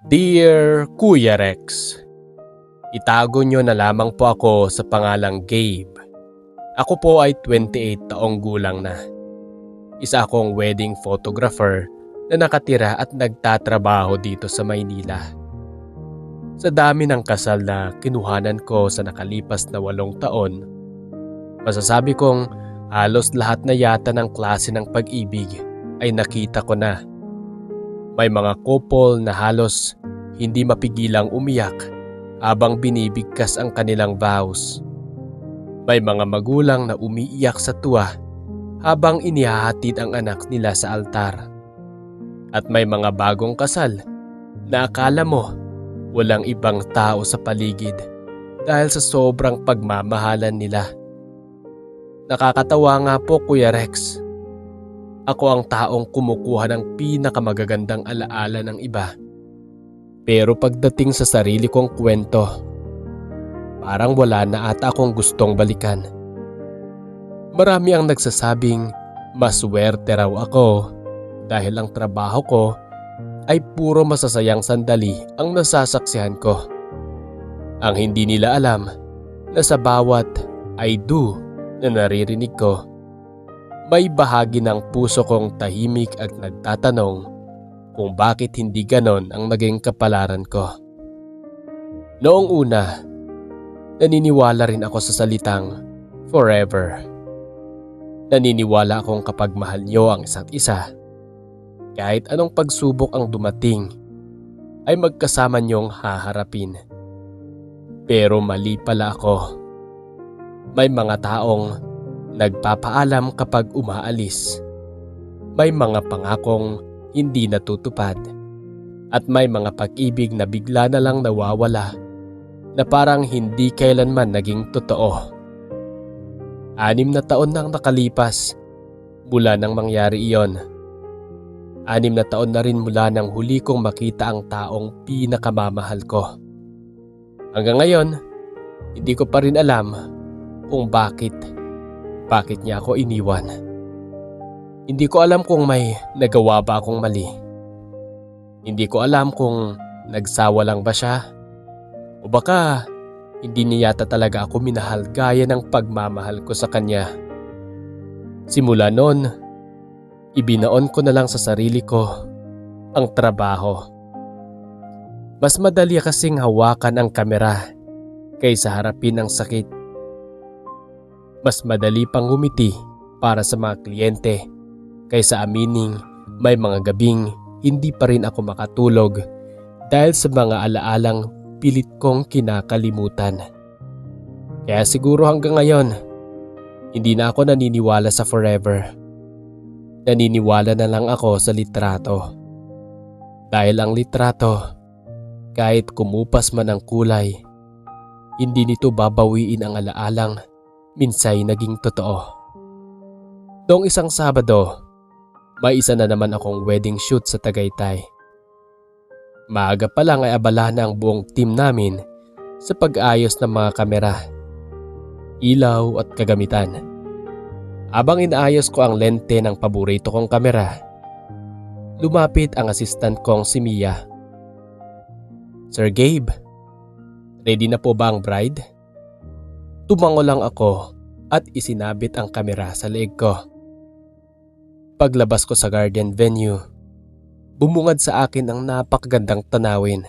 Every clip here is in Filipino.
Dear Kuya Rex, itago nyo na lamang po ako sa pangalang Gabe. Ako po ay 28 taong gulang na. Isa akong wedding photographer na nakatira at nagtatrabaho dito sa Maynila. Sa dami ng kasal na kinuhanan ko sa nakalipas na 8 taon, masasabi kong halos lahat na yata ng klase ng pag-ibig ay nakita ko na. May mga couple na halos hindi mapigilang umiyak habang binibigkas ang kanilang vows. May mga magulang na umiiyak sa tuwa habang inihahatid ang anak nila sa altar. At may mga bagong kasal na akala mo walang ibang tao sa paligid dahil sa sobrang pagmamahalan nila. Nakakatawa nga po, Kuya Rex. Ako ang taong kumukuha ng pinakamagagandang alaala ng iba. Pero pagdating sa sarili kong kwento, parang wala na ata akong gustong balikan. Marami ang nagsasabing maswerte raw ako dahil ang trabaho ko ay puro masasayang sandali ang nasasaksihan ko. Ang hindi nila alam na sa bawat I do na naririnig ko, may bahagi ng puso kong tahimik at nagtatanong kung bakit hindi ganon ang naging kapalaran ko. Noong una, naniniwala rin ako sa salitang forever. Naniniwala akong kapag mahal niyo ang isa't isa, kahit anong pagsubok ang dumating, ay magkasama niyong haharapin. Pero mali pala ako. May mga taong nagpapaalam kapag umaalis. May mga pangakong hindi natutupad. At may mga pag-ibig na bigla na lang nawawala na parang hindi kailanman naging totoo. 6 na taon nang nakalipas mula nang mangyari iyon. 6 na taon na rin mula nang huli kong makita ang taong pinakamamahal ko. Hanggang ngayon, hindi ko pa rin alam kung bakit niya ako iniwan. Hindi ko alam kung may nagawa ba akong mali. Hindi ko alam kung nagsawa lang ba siya o baka hindi niya yata talaga ako minahal gaya ng pagmamahal ko sa kanya. Simula noon, ibinaon ko na lang sa sarili ko ang trabaho. Mas madali kasing hawakan ang kamera kaysa harapin ang sakit. Mas madali pang ngumiti para sa mga kliyente kaysa amining may mga gabing hindi pa rin ako makatulog dahil sa mga alaalang pilit kong kinakalimutan. Kaya siguro hanggang ngayon, hindi na ako naniniwala sa forever. Naniniwala na lang ako sa litrato. Dahil ang litrato, kahit kumupas man ang kulay, hindi nito babawiin ang alaalang minsay naging totoo. Noong isang Sabado, may isa na naman akong wedding shoot sa Tagaytay. Maaga pa lang ay abala na ang buong team namin sa pag-ayos ng mga kamera, ilaw at kagamitan. Habang inaayos ko ang lente ng paborito kong kamera, lumapit ang assistant kong si Mia. "Sir Gabe, ready na po ba ang bride?" Tumango lang ako at isinabit ang kamera sa leeg ko. Paglabas ko sa garden venue, bumungad sa akin ang napakagandang tanawin.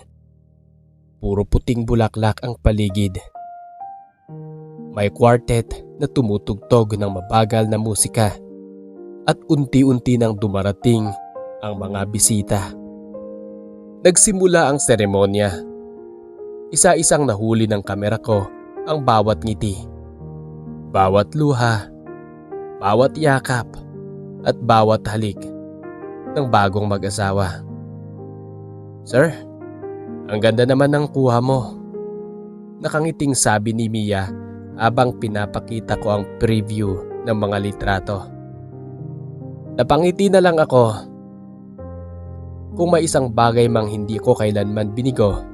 Puro puting bulaklak ang paligid. May quartet na tumutugtog ng mabagal na musika at unti-unti nang dumarating ang mga bisita. Nagsimula ang seremonya. Isa-isang nahuli ng kamera ko ang bawat ngiti, bawat luha, bawat yakap at bawat halik ng bagong mag-asawa. "Sir, ang ganda naman ng kuha mo," nakangiting sabi ni Mia habang pinapakita ko ang preview ng mga litrato. Napangiti na lang ako. Kung may isang bagay mang hindi ko kailanman binigo,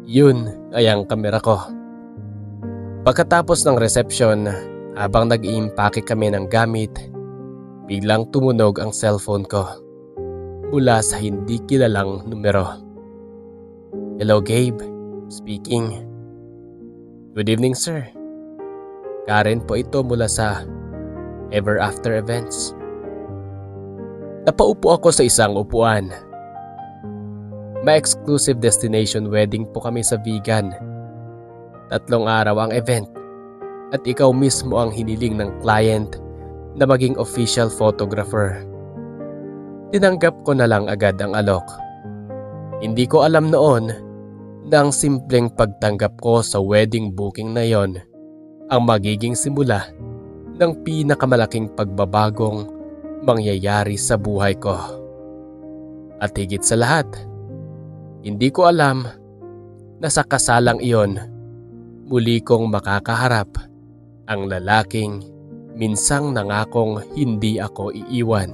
yun ay ang kamera ko. Pagkatapos ng reception, habang nag-iimpake kami ng gamit, biglang tumunog ang cellphone ko mula sa hindi kilalang numero. Hello, Gabe. Speaking. Good evening, sir. Karen po ito mula sa Ever After Events. Napaupo ako sa isang upuan. May exclusive destination wedding po kami sa Vegan. 3 araw ang event at ikaw mismo ang hiniling ng client na maging official photographer. Tinanggap ko na lang agad ang alok. Hindi ko alam noon na ang simpleng pagtanggap ko sa wedding booking na yon ang magiging simula ng pinakamalaking pagbabagong mangyayari sa buhay ko. At higit sa lahat, hindi ko alam na sa kasalang iyon, muli kong makakaharap ang lalaking minsang nangakong hindi ako iiwan.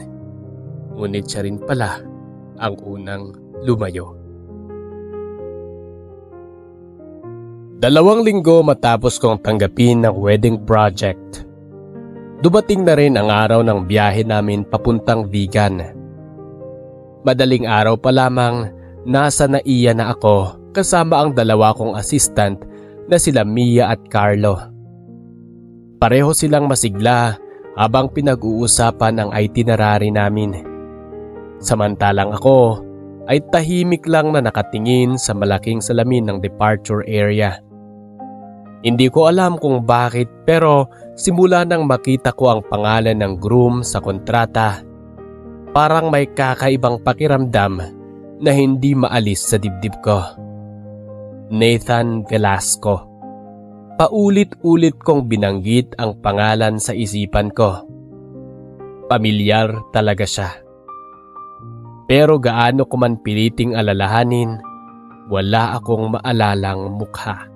Ngunit siya rin pala ang unang lumayo. 2 linggo matapos kong tanggapin ang wedding project, dumating na rin ang araw ng biyahe namin papuntang Vegan. Madaling araw pa lamang, nasa Naiya na ako kasama ang 2 kong assistant na sila Mia at Carlo. Pareho silang masigla habang pinag-uusapan ang itinerary namin. Samantalang ako ay tahimik lang na nakatingin sa malaking salamin ng departure area. Hindi ko alam kung bakit pero simula nang makita ko ang pangalan ng groom sa kontrata, parang may kakaibang pakiramdam na hindi maalis sa dibdib ko. Nathan Velasco. Paulit-ulit kong binanggit ang pangalan sa isipan ko. Pamilyar talaga siya. Pero gaano ko man piliting alalahanin, wala akong maalalang mukha.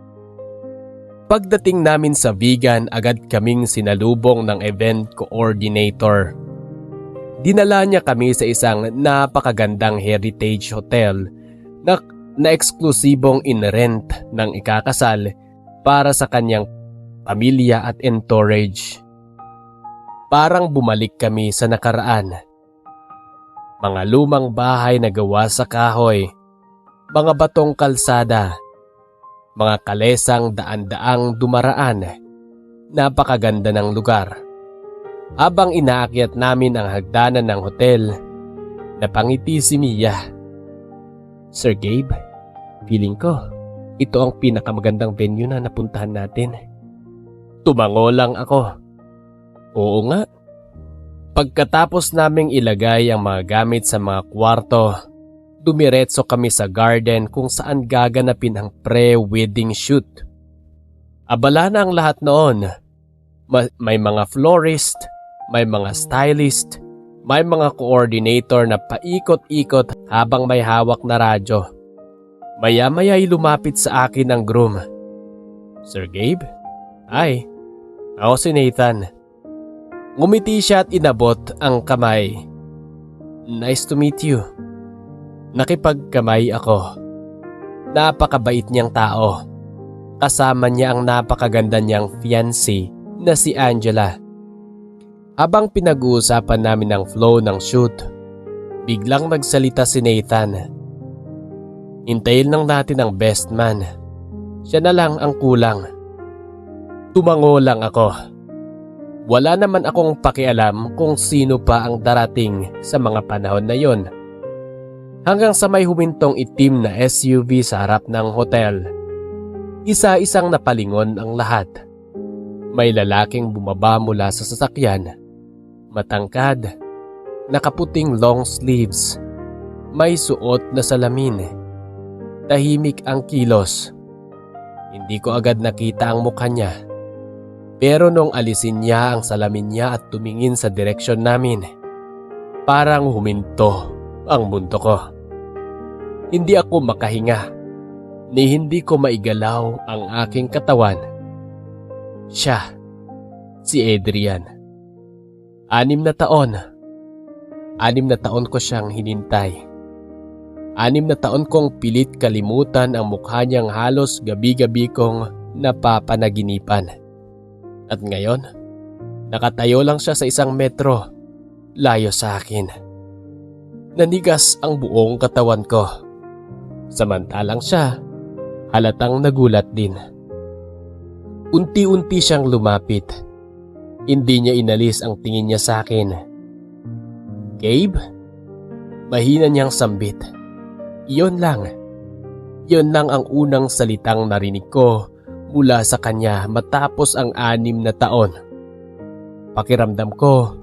Pagdating namin sa Vegan, agad kaming sinalubong ng event coordinator. Dinala niya kami sa isang napakagandang heritage hotel na eksklusibong in-rent ng ikakasal para sa kanyang pamilya at entourage. Parang bumalik kami sa nakaraan. Mga lumang bahay na gawa sa kahoy, mga batong kalsada, mga kalesang daan-daang dumaraan. Napakaganda ng lugar. Habang inaakyat namin ang hagdanan ng hotel, napangiti si Mia. Sir Gabe, feeling ko, ito ang pinakamagandang venue na napuntahan natin. Tumango lang ako. Oo nga. Pagkatapos naming ilagay ang mga gamit sa mga kwarto, dumiretso kami sa garden kung saan gaganapin ang pre-wedding shoot. Abala na ang lahat noon. May mga florist, may mga stylist, may mga coordinator na paikot-ikot habang may hawak na radyo. Maya-maya'y lumapit sa akin ang groom. Sir Gabe? Ay, ako si Nathan. Ngumiti siya at inabot ang kamay. Nice to meet you. Nakipagkamay ako. Napakabait niyang tao. Kasama niya ang napakaganda niyang fiancé na si Angela. Habang pinag-uusapan namin ang flow ng shoot, biglang nagsalita si Nathan. Hintayin lang natin ang best man. Siya na lang ang kulang. Tumango lang ako. Wala naman akong pakialam kung sino pa ang darating sa mga panahon na yon. Hanggang sa may humintong itim na SUV sa harap ng hotel. Isa-isang napalingon ang lahat. May lalaking bumaba mula sa sasakyan. Matangkad, nakaputing long sleeves, may suot na salamin. Tahimik ang kilos. Hindi ko agad nakita ang mukha niya. Pero nung alisin niya ang salamin niya at tumingin sa direksyon namin, parang huminto ang mundo ko. Hindi ako makahinga, ni hindi ko maigalaw ang aking katawan. Siya, si Adrian. 6 na taon. 6 na taon ko siyang hinintay. 6 na taon kong pilit kalimutan ang mukha niyang halos gabi-gabi kong napapanaginipan. At ngayon, nakatayo lang siya sa isang metro, layo sa akin. Nanigas ang buong katawan ko. Samantalang siya, halatang nagulat din. Unti-unti siyang lumapit. Hindi niya inalis ang tingin niya sa akin. "Gabe?" Mahina niyang sambit. Iyon lang. Iyon lang ang unang salitang narinig ko mula sa kanya matapos ang 6 na taon. Pakiramdam ko,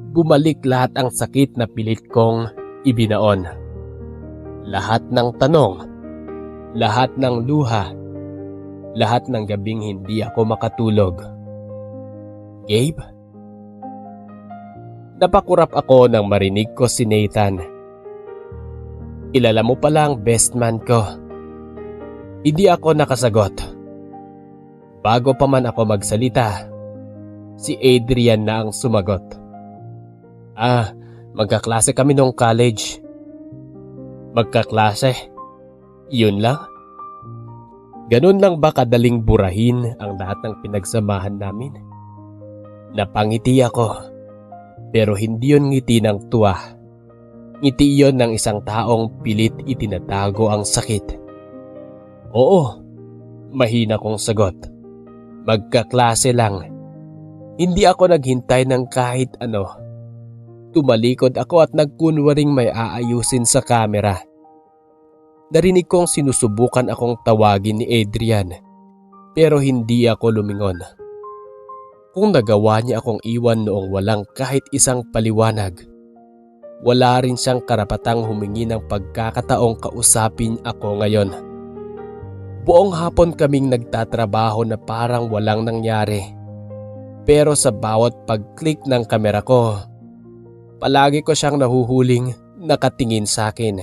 bumalik lahat ang sakit na pilit kong ibinaon. Lahat ng tanong, lahat ng luha, lahat ng gabing hindi ako makatulog. "Gabe?" Napakurap ako nang marinig ko si Nathan. "Kilala mo pala ang best man ko." Hindi ako nakasagot. Bago pa man ako magsalita, si Adrian na ang sumagot. Magkaklase kami nung college." "Magkaklase? Yun lang? Ganun lang ba kadaling burahin ang lahat ng pinagsamahan namin?" Napangiti ako, pero hindi yun ngiti ng tuwa. Ngiti yun ng isang taong pilit itinatago ang sakit. "Oo," mahina kong sagot. "Magkaklase lang." Hindi ako naghintay ng kahit ano. Tumalikod ako at nagkunwaring may aayusin sa kamera. Narinig kong sinusubukan akong tawagin ni Adrian, pero hindi ako lumingon. Kung nagawa niya akong iwan noong walang kahit isang paliwanag, wala rin siyang karapatang humingi ng pagkakataong kausapin ako ngayon. Buong hapon kaming nagtatrabaho na parang walang nangyari. Pero sa bawat pag-click ng kamera ko, palagi ko siyang nahuhuling nakatingin sa akin.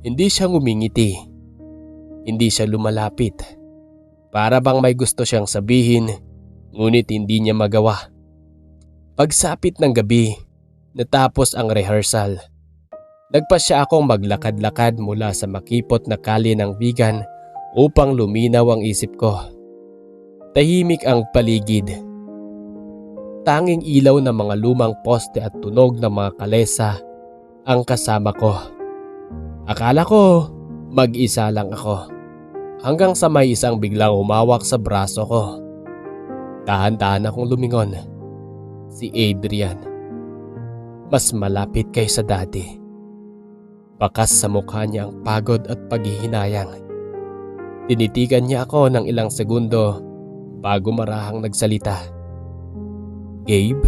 Hindi siya ngumingiti. Hindi siya lumalapit. Para bang may gusto siyang sabihin, ngunit hindi niya magawa. Pagsapit ng gabi, natapos ang rehearsal. Nagpasya akong maglakad-lakad mula sa makipot na kalye ng Vigan upang luminaw ang isip ko. Tahimik ang paligid. Tanging ilaw ng mga lumang poste at tunog ng mga kalesa ang kasama ko. Akala ko mag-isa lang ako, hanggang sa may isang biglang humawak sa braso ko. Dahan-dahan akong lumingon. Si Adrian. Mas malapit kaysa dati. Bakas sa mukha niya ang pagod at paghihinayang. Tinitigan niya ako ng ilang segundo bago marahang nagsalita. "Gabe,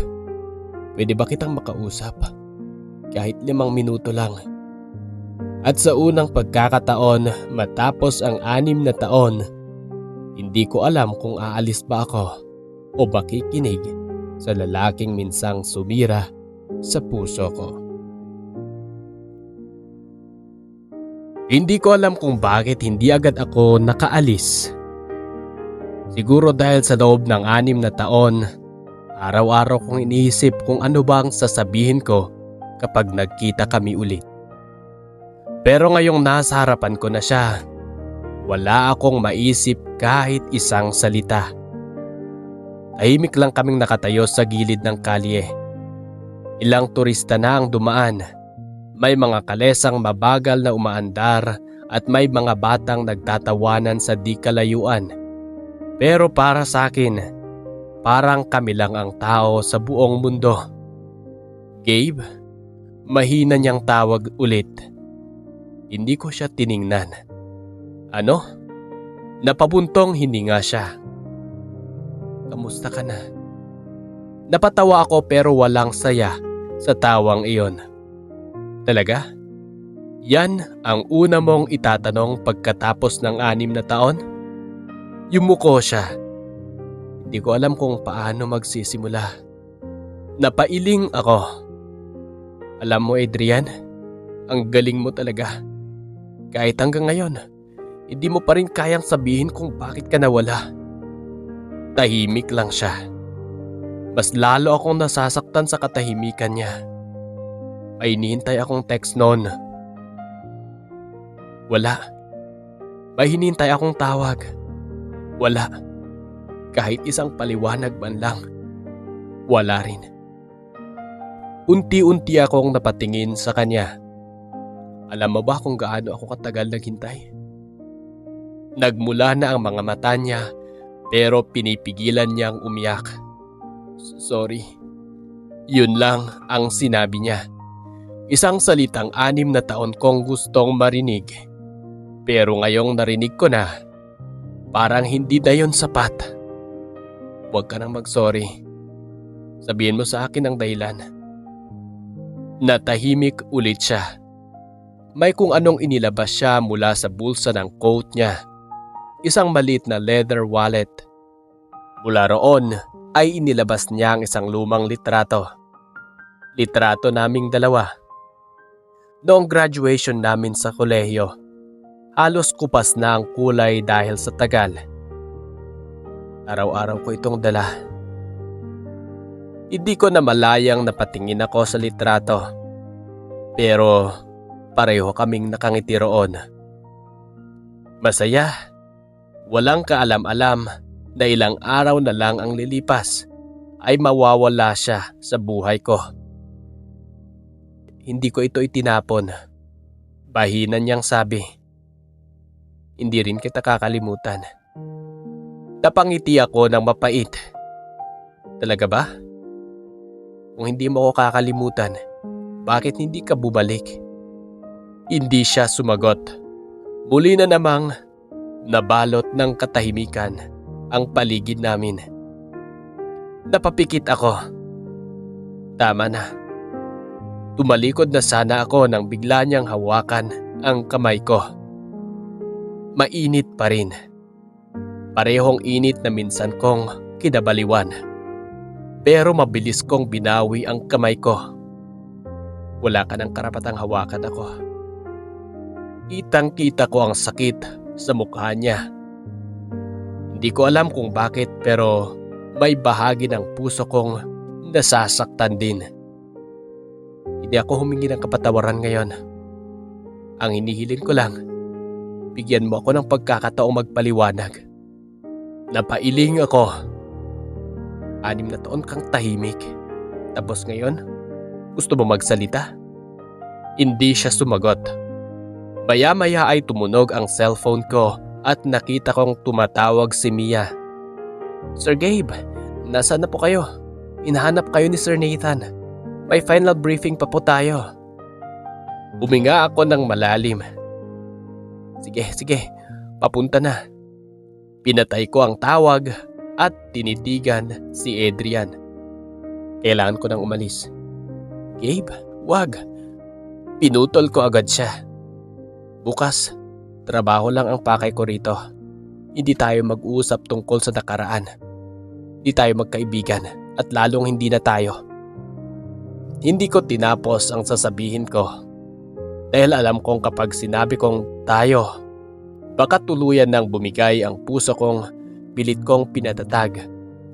pwede ba kitang makausap? Kahit 5 minuto lang." At sa unang pagkakataon matapos ang 6 na taon, hindi ko alam kung aalis ba ako o makikinig sa lalaking minsang sumira sa puso ko. Hindi ko alam kung bakit hindi agad ako nakaalis. Siguro dahil sa loob ng 6 na taon, araw-araw kong iniisip kung ano ba ang sasabihin ko kapag nagkita kami ulit. Pero ngayong nasa harapan ko na siya, wala akong maisip kahit isang salita. Tahimik lang kaming nakatayo sa gilid ng kalye. Ilang turista na ang dumaan. May mga kalesang mabagal na umaandar at may mga batang nagtatawanan sa di kalayuan. Pero para sa akin, parang kami lang ang tao sa buong mundo. "Gabe?" Mahina niyang tawag ulit. Hindi ko siya tiningnan. "Ano?" Napabuntong hininga siya. "Kamusta ka na?" Napatawa ako pero walang saya sa tawang iyon. "Talaga? Yan ang una mong itatanong pagkatapos ng 6 na taon?" Yumuko siya. Hindi ko alam kung paano magsisimula. Napailing ako. "Alam mo, Adrian, ang galing mo talaga. Kahit hanggang ngayon, hindi mo pa rin kayang sabihin kung bakit ka nawala." Tahimik lang siya. Mas lalo akong nasasaktan sa katahimikan niya. May hinihintay akong text noon. Wala. May hinihintay akong tawag. Wala. Kahit isang paliwanag man lang. Wala rin. Unti-unti akong napatingin sa kanya. Alam mo ba kung gaano ako katagal naghintay? Nagmula na ang mga mata niya pero pinipigilan niyang umiyak. Sorry. Yun lang ang sinabi niya. Isang salitang 6 na taon kong gustong marinig. Pero ngayong narinig ko na, parang hindi na yun sapat. Huwag ka nang mag-sorry. Sabihin mo sa akin ang dahilan. Natahimik ulit siya. May kung anong inilabas siya mula sa bulsa ng coat niya. Isang maliit na leather wallet. Mula roon ay inilabas niya ang isang lumang litrato. Litrato naming dalawa. Noong graduation namin sa kolehiyo, halos kupas na ang kulay dahil sa tagal. Araw-araw ko itong dala. Hindi ko na malayang napatingin ako sa litrato. Pero pareho kaming nakangiti roon. Masaya. Walang kaalam-alam na ilang araw na lang ang lilipas ay mawawala siya sa buhay ko. Hindi ko ito itinapon. Bahinan niyang sabi. Hindi rin kita kakalimutan. Napangiti ako ng mapait. Talaga ba? Kung hindi mo ako kakalimutan, bakit hindi ka bubalik? Hindi siya sumagot. Muli na namang nabalot ng katahimikan ang paligid namin. Napapikit ako. Tama na. Tumalikod na sana ako nang bigla niyang hawakan ang kamay ko. Mainit pa rin. Parehong init na minsan kong kinabaliwan. Pero mabilis kong binawi ang kamay ko. Wala ka ng karapatang hawakan ako. Kitang-kita ko ang sakit sa mukha niya. Hindi ko alam kung bakit pero may bahagi ng puso kong nasasaktan din. Hindi ako humingi ng kapatawaran ngayon. Ang hinihiling ko lang, bigyan mo ako ng pagkakataong magpaliwanag. Napailing ako. 6 na taon kang tahimik. Tapos ngayon, gusto mo magsalita? Hindi siya sumagot. Maya-maya ay tumunog ang cellphone ko at nakita kong tumatawag si Mia. Sir Gabe, nasaan na po kayo? Hinahanap kayo ni Sir Nathan. May final briefing pa po tayo. Huminga ako ng malalim. Sige, papunta na. Pinatay ko ang tawag at tinitigan si Adrian. Kailangan ko nang umalis. Gabe, wag. Pinutol ko agad siya. Bukas, trabaho lang ang pakay ko rito. Hindi tayo mag-uusap tungkol sa nakaraan. Hindi tayo magkaibigan at lalong hindi na tayo. Hindi ko tinapos ang sasabihin ko. Dahil alam kong kapag sinabi kong tayo, baka tuluyan nang bumigay ang puso kong pilit kong pinatatag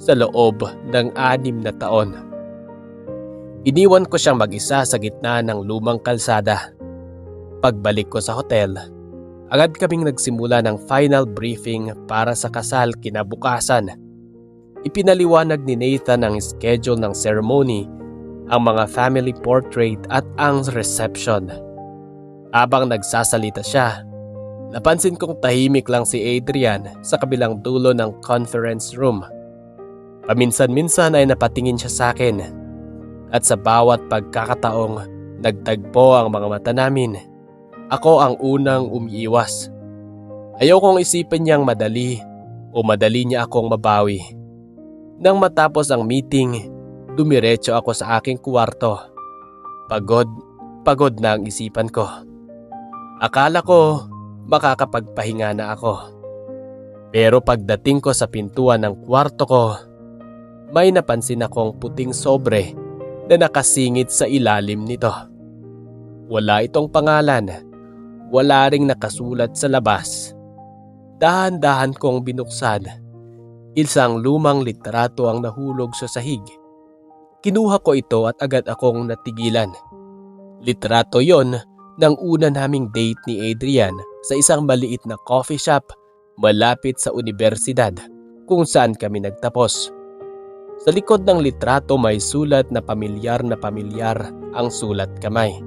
sa loob ng 6 na taon. Iniwan ko siyang mag-isa sa gitna ng lumang kalsada. Pagbalik ko sa hotel, agad kaming nagsimula ng final briefing para sa kasal kinabukasan. Ipinaliwanag ni Nathan ang schedule ng ceremony, ang mga family portrait at ang reception. Habang nagsasalita siya, napansin kong tahimik lang si Adrian sa kabilang dulo ng conference room. Paminsan-minsan ay napatingin siya sa akin at sa bawat pagkakataong nagtagpo ang mga mata namin, ako ang unang umiiwas. Ayaw kong isipin niyang madali o madali niya akong mabawi. Nang matapos ang meeting, dumiretso ako sa aking kwarto. Pagod na ang isipan ko. Akala ko makakapagpahinga na ako. Pero pagdating ko sa pintuan ng kwarto ko, may napansin akong puting sobre na nakasingit sa ilalim nito. Wala itong pangalan. Wala ring nakasulat sa labas. Dahan-dahan kong binuksan. Isang lumang litrato ang nahulog sa sahig. Kinuha ko ito at agad akong natigilan. Litrato yon ng una naming date ni Adrian sa isang maliit na coffee shop malapit sa universidad kung saan kami nagtapos. Sa likod ng litrato may sulat na pamilyar ang sulat kamay.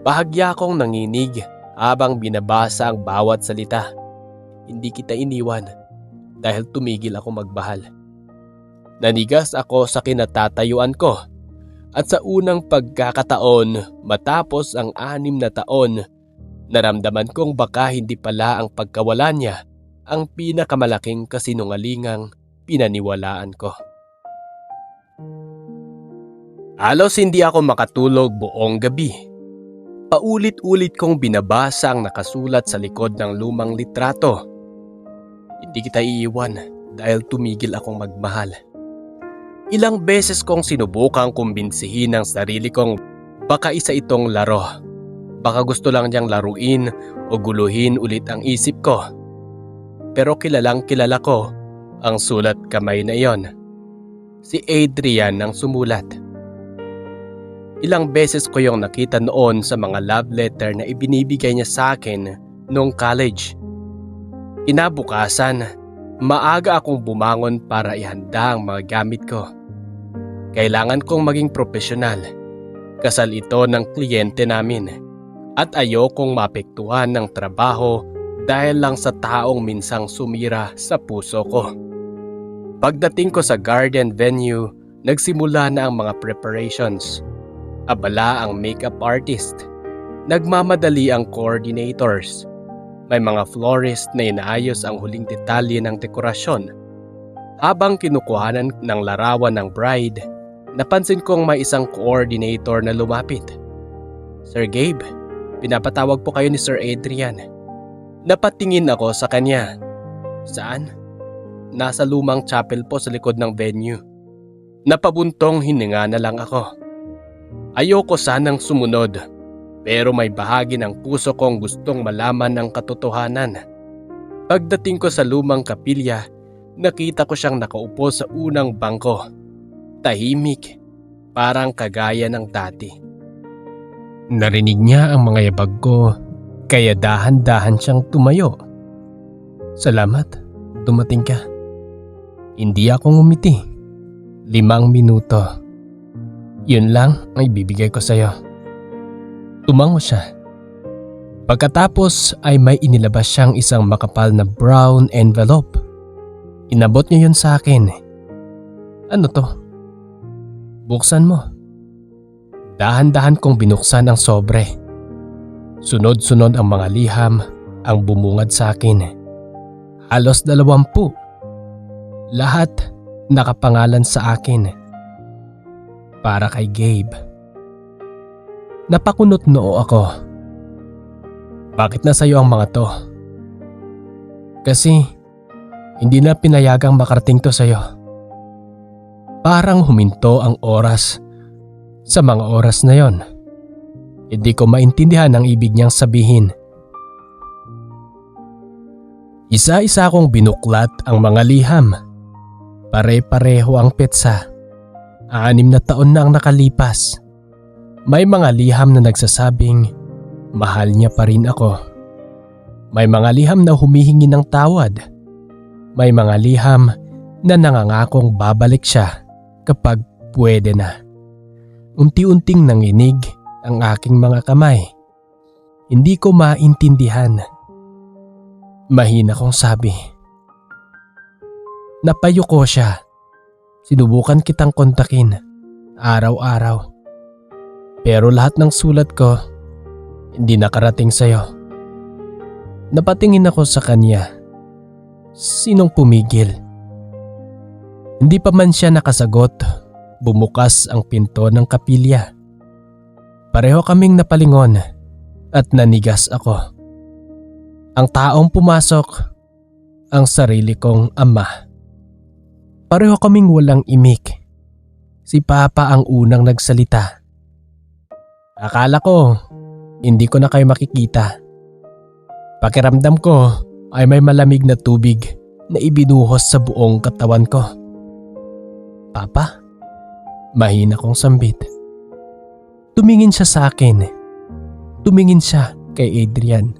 Bahagya akong nanginig habang binabasa ang bawat salita. Hindi kita iniwan dahil tumigil ako magbahal. Nanigas ako sa kinatatayuan ko at sa unang pagkakataon matapos ang 6 na taon, naramdaman kong baka hindi pala ang pagkawala niya ang pinakamalaking kasinungalingang pinaniwalaan ko. Halos hindi ako makatulog buong gabi. Paulit-ulit kong binabasa ang nakasulat sa likod ng lumang litrato. Hindi kita iiwan dahil tumigil akong magmahal. Ilang beses kong sinubukang kumbinsihin ang sarili kong baka isa itong laro. Baka gusto lang niyang laruin o guluhin ulit ang isip ko. Pero kilalang kilala ko ang sulat kamay na iyon. Si Adrian ang sumulat. Ilang beses ko yung nakita noon sa mga love letter na ibinibigay niya sa akin noong college. Kinabukasan, maaga akong bumangon para ihanda ang mga gamit ko. Kailangan kong maging profesional. Kasal ito ng kliyente namin at ayokong mapektuhan ng trabaho dahil lang sa taong minsang sumira sa puso ko. Pagdating ko sa garden venue, nagsimula na ang mga preparations. Abala ang makeup artist. Nagmamadali ang coordinators. May mga florist na inaayos ang huling detalye ng dekorasyon. Habang kinukuhanan ng larawan ng bride, napansin kong may isang coordinator na lumapit. Sir Gabe, pinapatawag po kayo ni Sir Adrian. Napatingin ako sa kanya. Saan? Nasa lumang chapel po sa likod ng venue. Napabuntong hininga na lang ako. Ayoko sanang sumunod, pero may bahagi ng puso kong gustong malaman ang katotohanan. Pagdating ko sa lumang kapilya, nakita ko siyang nakaupo sa unang bangko. Tahimik, parang kagaya ng dati. Narinig niya ang mga yabag ko, kaya dahan-dahan siyang tumayo. Salamat, dumating ka. Hindi ako ngumiti. 5 minuto. Yun lang ang ibibigay ko sa'yo. Tumango siya. Pagkatapos ay may inilabas siyang isang makapal na brown envelope. Inabot niya yun sa akin. Ano to? Buksan mo. Dahan-dahan kong binuksan ang sobre. Sunod-sunod ang mga liham ang bumungad sa akin. Halos 20. Lahat nakapangalan sa akin. Para kay Gabe. Napakunot noo ako. Bakit nasa iyo ang mga to? Kasi hindi na pinayagang makarating to sa iyo. Parang huminto ang oras. Sa mga oras na yon, hindi ko maintindihan ang ibig niyang sabihin. Isa-isa akong binuklat ang mga liham. Pare-pareho ang petsa. 6 na taon na ang nakalipas. May mga liham na nagsasabing mahal niya pa rin ako. May mga liham na humihingi ng tawad. May mga liham na nangangakong babalik siya kapag pwede na. Unti-unting nanginig ang aking mga kamay. Hindi ko maintindihan. Mahina kong sabi. Napayuko siya. Sinubukan kitang kontakin araw-araw. Pero lahat ng sulat ko hindi nakarating sa'yo. Napatingin ako sa kanya. Sinong pumigil? Hindi pa man siya nakasagot, bumukas ang pinto ng kapilya. Pareho kaming napalingon at nanigas ako. Ang taong pumasok, ang sarili kong ama. Pareho kaming walang imik. Si Papa ang unang nagsalita. Akala ko, hindi ko na kayo makikita. Pakiramdam ko ay may malamig na tubig na ibinuhos sa buong katawan ko. Papa? Mahina kong sambit. Tumingin siya sa akin. Tumingin siya kay Adrian.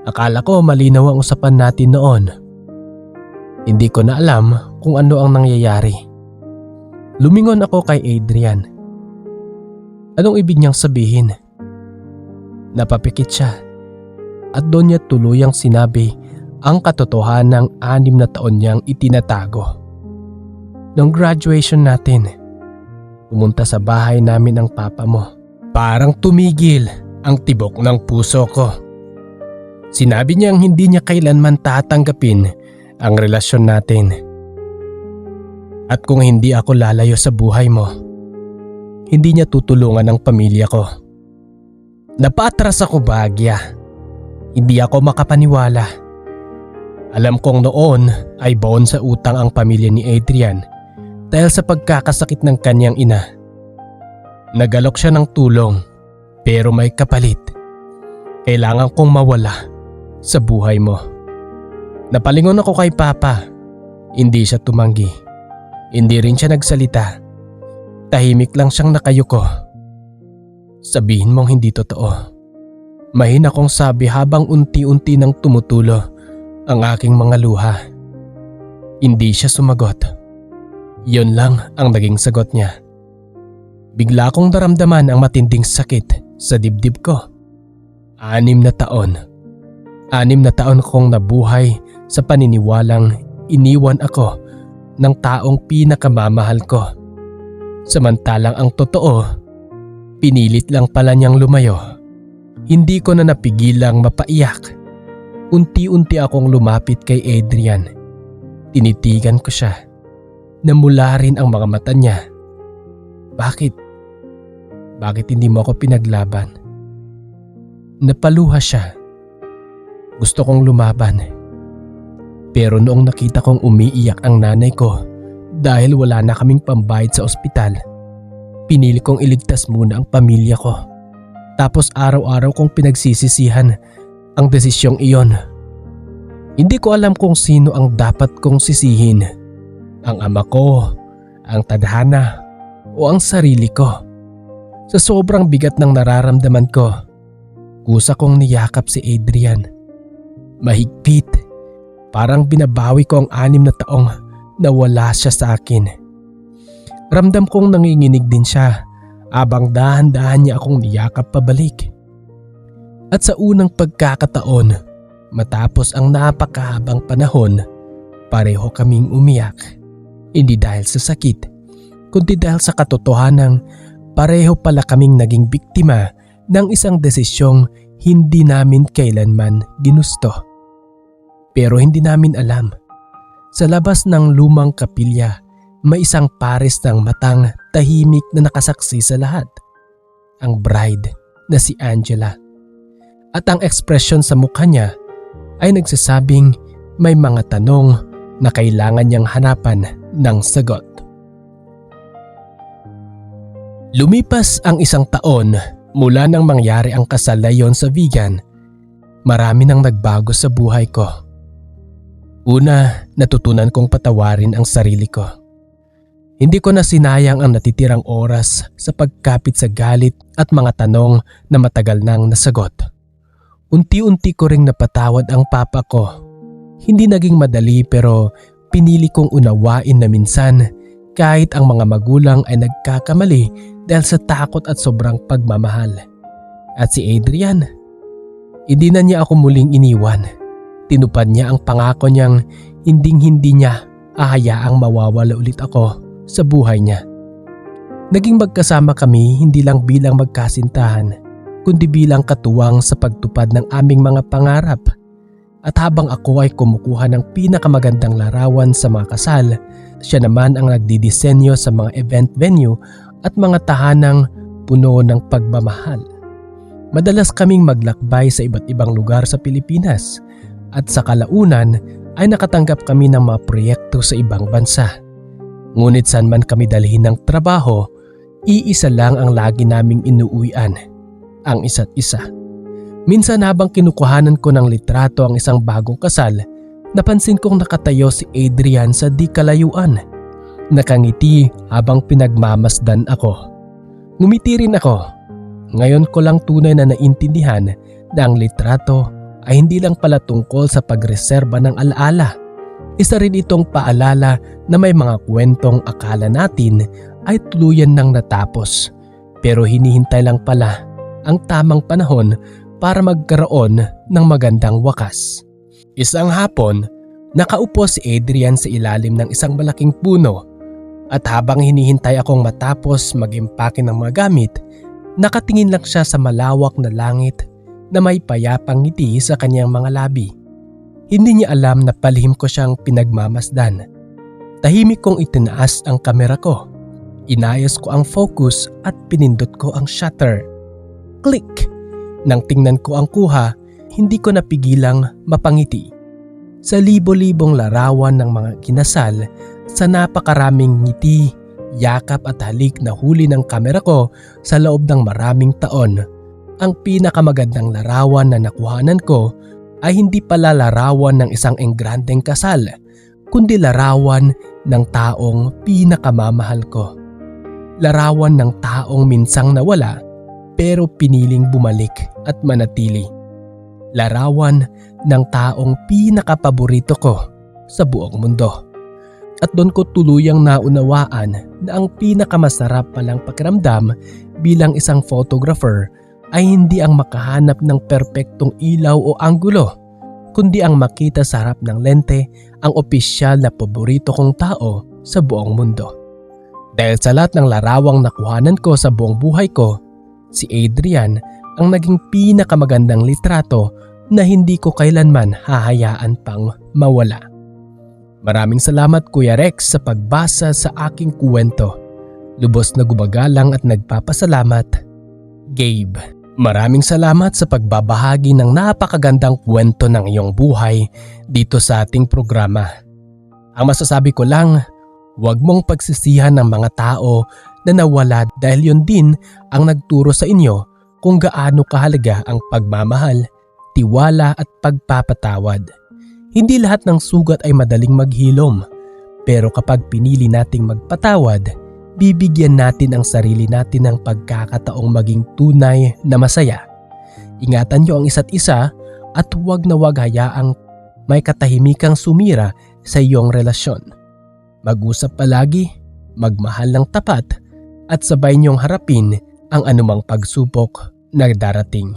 Akala ko malinaw ang usapan natin noon. Hindi ko na alam kung ano ang nangyayari. Lumingon ako kay Adrian. Anong ibig niyang sabihin? Napapikit siya at doon niya tuluyang sinabi ang katotohanan ng 6 na taon niyang itinatago. Noong graduation natin, pumunta sa bahay namin ang papa mo. Parang tumigil ang tibok ng puso ko. Sinabi niyang hindi niya kailanman tatanggapin ang relasyon natin. At kung hindi ako lalayo sa buhay mo, hindi niya tutulungan ang pamilya ko. Napatras ako bagya. Hindi ako makapaniwala. Alam kong noon ay baon sa utang ang pamilya ni Adrian dahil sa pagkakasakit ng kanyang ina. Nagalok siya ng tulong pero may kapalit. Kailangan kong mawala sa buhay mo. Napalingon ako kay Papa. Hindi siya tumanggi. Hindi rin siya nagsalita. Tahimik lang siyang nakayuko. Sabihin mong hindi totoo. Mahina kong sabi habang unti-unti nang tumutulo ang aking mga luha. Hindi siya sumagot. Yun lang ang naging sagot niya. Bigla kong naramdaman ang matinding sakit sa dibdib ko. 6 na taon. 6 na taon kong nabuhay sa paniniwalang iniwan ako ng taong pinakamamahal ko. Samantalang ang totoo, pinilit lang pala niyang lumayo. Hindi ko na napigilang mapaiyak. Unti-unti akong lumapit kay Adrian. Tinitigan ko siya. Namula rin ang mga mata niya. Bakit? Bakit hindi mo ako pinaglaban? Napaluha siya. Gusto kong lumaban. Pero noong nakita kong umiiyak ang nanay ko dahil wala na kaming pambayad sa ospital, pinili kong iligtas muna ang pamilya ko. Tapos araw-araw kong pinagsisisihan ang desisyong iyon. Hindi ko alam kung sino ang dapat kong sisihin. Ang ama ko, ang tadhana, o ang sarili ko. Sa sobrang bigat ng nararamdaman ko, kusa kong niyakap si Adrian. Mahigpit, parang binabawi ko ang 6 na taong nawala siya sa akin. Ramdam kong nanginginig din siya abang dahan-dahan niya akong niyakap pabalik. At sa unang pagkakataon, matapos ang napakahabang panahon, pareho kaming umiyak. Hindi dahil sa sakit, kundi dahil sa katotohanang pareho pala kaming naging biktima ng isang desisyong hindi namin kailanman ginusto. Pero hindi namin alam, sa labas ng lumang kapilya, may isang pares ng matang tahimik na nakasaksi sa lahat. Ang bride na si Angela. At ang ekspresyon sa mukha niya ay nagsasabing may mga tanong na kailangan niyang hanapan ng sagot. Lumipas ang 1 taon mula nang mangyari ang kasal na yon sa Vigan. Marami nang nagbago sa buhay ko. Una, natutunan kong patawarin ang sarili ko. Hindi ko na sinayang ang natitirang oras sa pagkapit sa galit at mga tanong na matagal nang nasagot. Unti-unti ko ring napatawad ang papa ko. Hindi naging madali pero pinili kong unawain na minsan kahit ang mga magulang ay nagkakamali dahil sa takot at sobrang pagmamahal. At si Adrian, hindi na niya ako muling iniwan. Tinupad niya ang pangako niyang hinding-hindi niya hahayaang mawawala ulit ako sa buhay niya. Naging magkasama kami hindi lang bilang magkasintahan, kundi bilang katuwang sa pagtupad ng aming mga pangarap. At habang ako ay kumukuha ng pinakamagandang larawan sa mga kasal, siya naman ang nagdidisenyo sa mga event venue at mga tahanang puno ng pagmamahal. Madalas kaming maglakbay sa iba't ibang lugar sa Pilipinas at sa kalaunan ay nakatanggap kami ng mga proyekto sa ibang bansa. Ngunit saan man kami dalhin ng trabaho, iisa lang ang lagi naming inuuwian, ang isa't isa. Minsan habang kinukuhanan ko ng litrato ang isang bagong kasal, napansin kong nakatayo si Adrian sa di kalayuan. Nakangiti habang pinagmamasdan ako. Ngumiti rin ako. Ngayon ko lang tunay na naintindihan na ang litrato ay hindi lang pala tungkol sa pagreserba ng alaala. Isa rin itong paalala na may mga kwentong akala natin ay tuluyan nang natapos. Pero hinihintay lang pala ang tamang panahon para magkaroon ng magandang wakas. Isang hapon, nakaupo si Adrian sa ilalim ng isang malaking puno at habang hinihintay akong matapos mag-impake ng mga gamit, nakatingin lang siya sa malawak na langit na may payapang ngiti sa kanyang mga labi. Hindi niya alam na palihim ko siyang pinagmamasdan. Tahimik kong itinaas ang kamera ko. Inayos ko ang focus at pinindot ko ang shutter. Click! Nang tingnan ko ang kuha, hindi ko napigilang mapangiti. Sa libo-libong larawan ng mga kinasal, sa napakaraming ngiti, yakap at halik na huli ng kamera ko sa loob ng maraming taon, ang pinakamagandang larawan na nakuhanan ko ay hindi pala larawan ng isang engrandeng kasal, kundi larawan ng taong pinakamamahal ko. Larawan ng taong minsang nawala pero piniling bumalik at manatili. Larawan ng taong pinakapaborito ko sa buong mundo. At doon ko tuluyang naunawaan na ang pinakamasarap palang pakiramdam bilang isang photographer ay hindi ang makahanap ng perpektong ilaw o anggulo, kundi ang makita sa harap ng lente ang opisyal na paborito kong tao sa buong mundo. Dahil sa lahat ng larawang nakuhanan ko sa buong buhay ko, si Adrian ang naging pinakamagandang litrato na hindi ko kailanman hahayaan pang mawala. Maraming salamat Kuya Rex sa pagbasa sa aking kwento. Lubos na gumagalang at nagpapasalamat, Gabe. Maraming salamat sa pagbabahagi ng napakagandang kwento ng iyong buhay dito sa ating programa. Ang masasabi ko lang, huwag mong pagsisihan ng mga tao na nawala dahil yun din ang nagturo sa inyo kung gaano kahalaga ang pagmamahal, tiwala at pagpapatawad. Hindi lahat ng sugat ay madaling maghilom, pero kapag pinili nating magpatawad, bibigyan natin ang sarili natin ng pagkakataong maging tunay na masaya. Ingatan niyo ang isa't isa at huwag na huwag hayaang may katahimikang sumira sa iyong relasyon. Mag-usap palagi, magmahal ng tapat at sabay niyong harapin ang anumang pagsubok na darating.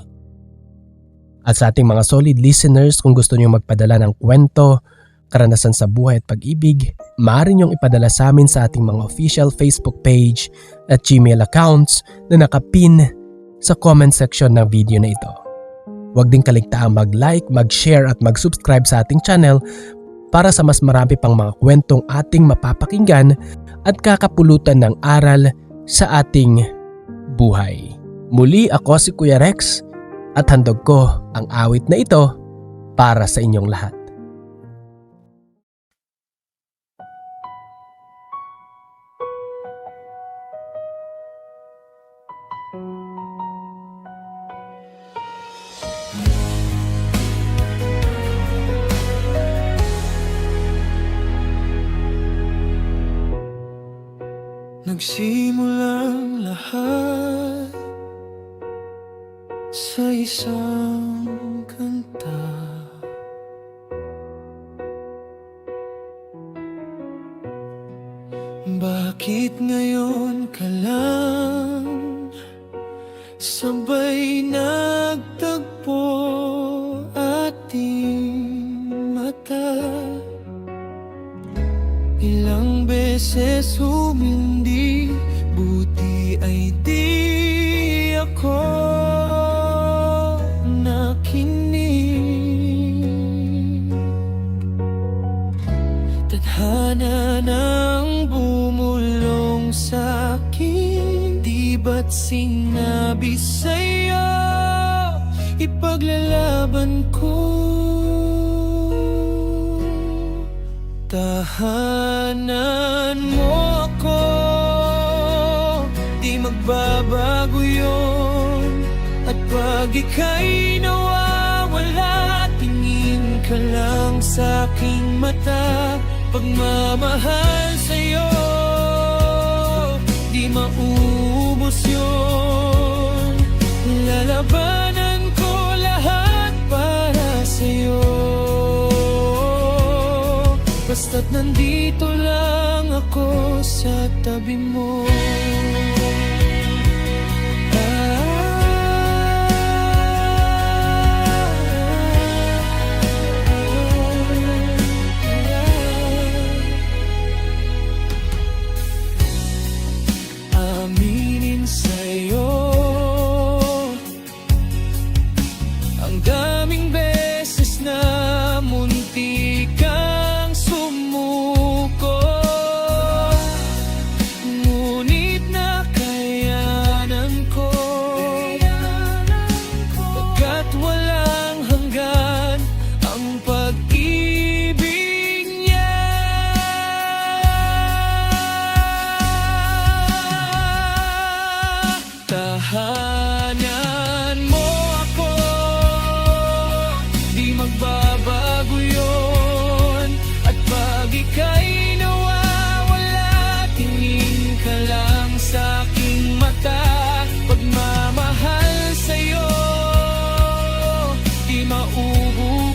At sa ating mga solid listeners, kung gusto niyo magpadala ng kwento, karanasan sa buhay at pag-ibig, maaari niyong ipadala sa amin sa ating mga official Facebook page at Gmail accounts na nakapin sa comment section ng video na ito. Huwag din kaligtaang mag-like, mag-share at mag-subscribe sa ating channel para sa mas marami pang mga kwentong ating mapapakinggan at kakapulutan ng aral sa ating buhay. Muli ako si Kuya Rex at handog ko ang awit na ito para sa inyong lahat. Nagsimulang lahat sa isang kanta. Bakit ngayon ka lang sabay nagtagpo ating mata? Ilang beses humindi, buti ay di ako nakinig. Tadhana nang bumulong sa'kin, di ba't sinabi sa'yo ipaglalaban ko? Tahanan mo ako, di magbabago yun. At pag ika'y nawawala, tingin ka lang sa aking mata. Pagmamahal sa'yo, di maubos yun. Lalabanan ko lahat para sa'yo, basta't nandito lang ako sa tabi mo.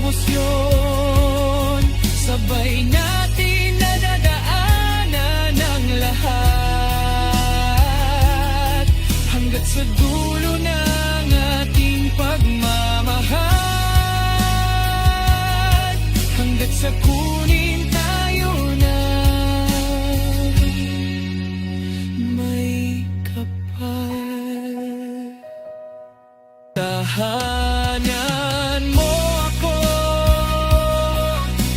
mauubos yun. Sabay natin nadadaanan ang lahat, hanggat sa dulo ng ating pagmamahal, hanggat sa kunin tayo na may kapal. Tahanan mo ako,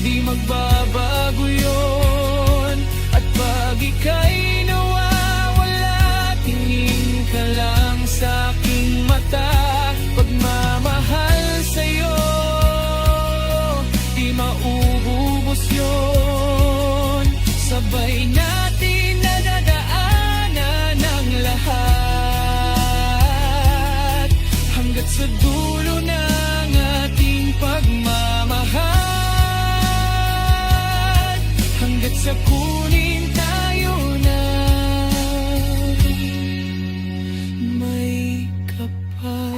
di magbabago yun. At pag ika'y nawawala, tingin ka lang sa aking mata. Pagmamahal sa'yo, di mauubos yun. Sabay natin nadadaanan ang lahat, hanggat sa dulo ng ating pagmamahal, hanggat sa kunin tayo na may kapal.